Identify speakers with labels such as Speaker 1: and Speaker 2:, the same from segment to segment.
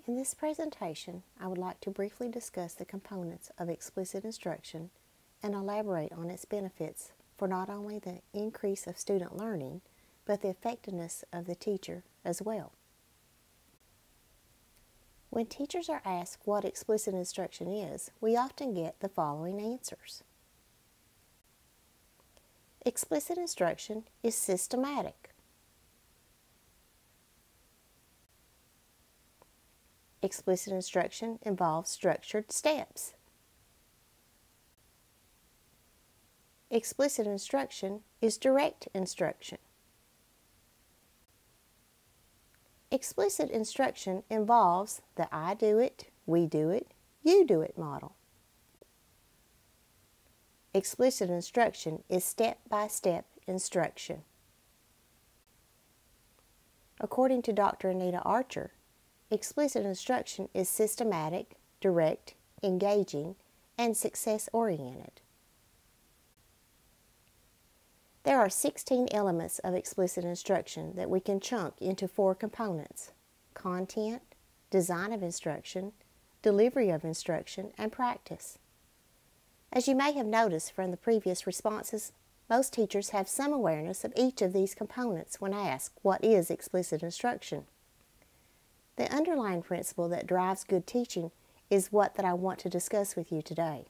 Speaker 1: In this presentation, I would like to briefly discuss the components of explicit instruction and elaborate on its benefits for not only the increase of student learning, but the effectiveness of the teacher as well. When teachers are asked what explicit instruction is, we often get the following answers. Explicit instruction is systematic. Explicit instruction involves structured steps. Explicit instruction is direct instruction. Explicit instruction involves the I do it, we do it, you do it model. Explicit instruction is step-by-step instruction. According to Dr. Anita Archer, explicit instruction is systematic, direct, engaging, and success-oriented. There are 16 elements of explicit instruction that we can chunk into 4 components: content, design of instruction, delivery of instruction, and practice. As you may have noticed from the previous responses, most teachers have some awareness of each of these components when asked what is explicit instruction. The underlying principle that drives good teaching is what I want to discuss with you today.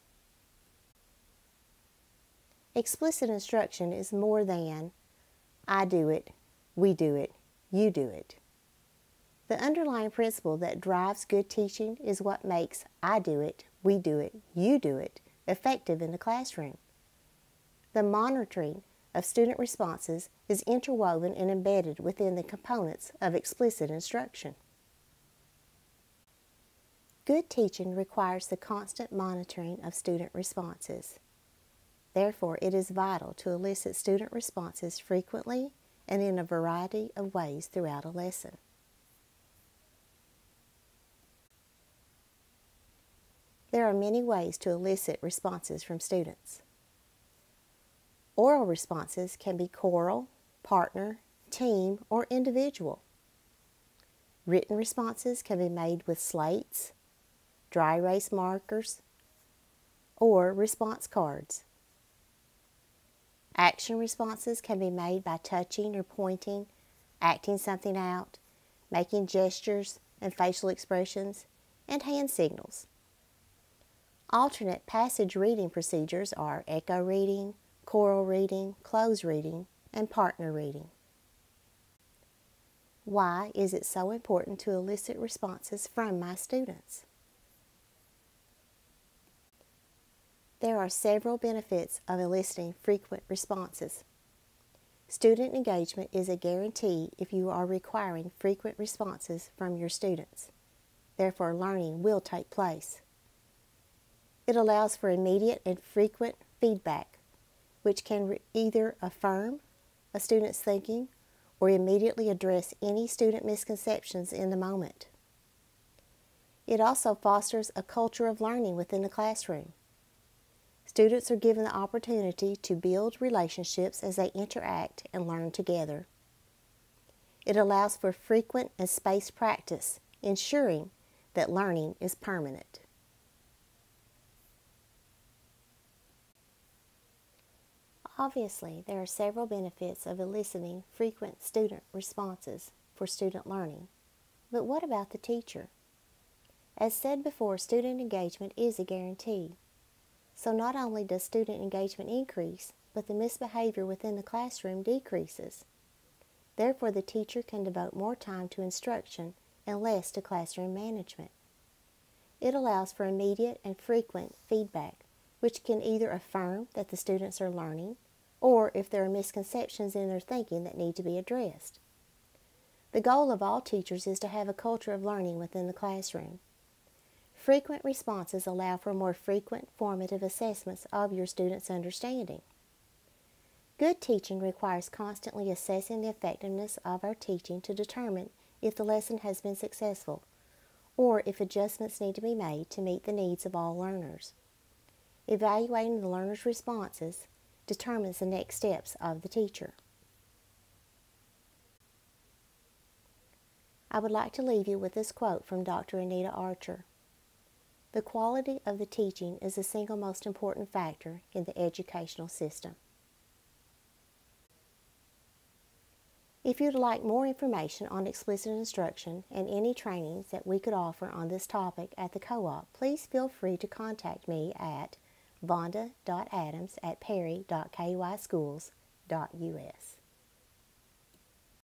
Speaker 1: Explicit instruction is more than I do it, we do it, you do it. The underlying principle that drives good teaching is what makes I do it, we do it, you do it effective in the classroom. The monitoring of student responses is interwoven and embedded within the components of explicit instruction. Good teaching requires the constant monitoring of student responses. Therefore, it is vital to elicit student responses frequently and in a variety of ways throughout a lesson. There are many ways to elicit responses from students. Oral responses can be choral, partner, team, or individual. Written responses can be made with slates, dry erase markers, or response cards. Action responses can be made by touching or pointing, acting something out, making gestures and facial expressions, and hand signals. Alternate passage reading procedures are echo reading, choral reading, close reading, and partner reading. Why is it so important to elicit responses from my students? There are several benefits of eliciting frequent responses. Student engagement is a guarantee if you are requiring frequent responses from your students. Therefore, learning will take place. It allows for immediate and frequent feedback, which can either affirm a student's thinking or immediately address any student misconceptions in the moment. It also fosters a culture of learning within the classroom. Students are given the opportunity to build relationships as they interact and learn together. It allows for frequent and spaced practice, ensuring that learning is permanent. Obviously, there are several benefits of eliciting frequent student responses for student learning. But what about the teacher? As said before, student engagement is a guarantee. So not only does student engagement increase, but the misbehavior within the classroom decreases. Therefore, the teacher can devote more time to instruction and less to classroom management. It allows for immediate and frequent feedback, which can either affirm that the students are learning, or if there are misconceptions in their thinking that need to be addressed. The goal of all teachers is to have a culture of learning within the classroom. Frequent responses allow for more frequent formative assessments of your students' understanding. Good teaching requires constantly assessing the effectiveness of our teaching to determine if the lesson has been successful or if adjustments need to be made to meet the needs of all learners. Evaluating the learner's responses determines the next steps of the teacher. I would like to leave you with this quote from Dr. Anita Archer. "The quality of the teaching is the single most important factor in the educational system." If you'd like more information on explicit instruction and any trainings that we could offer on this topic at the co-op, please feel free to contact me at vonda.adams@perry.kyschools.us.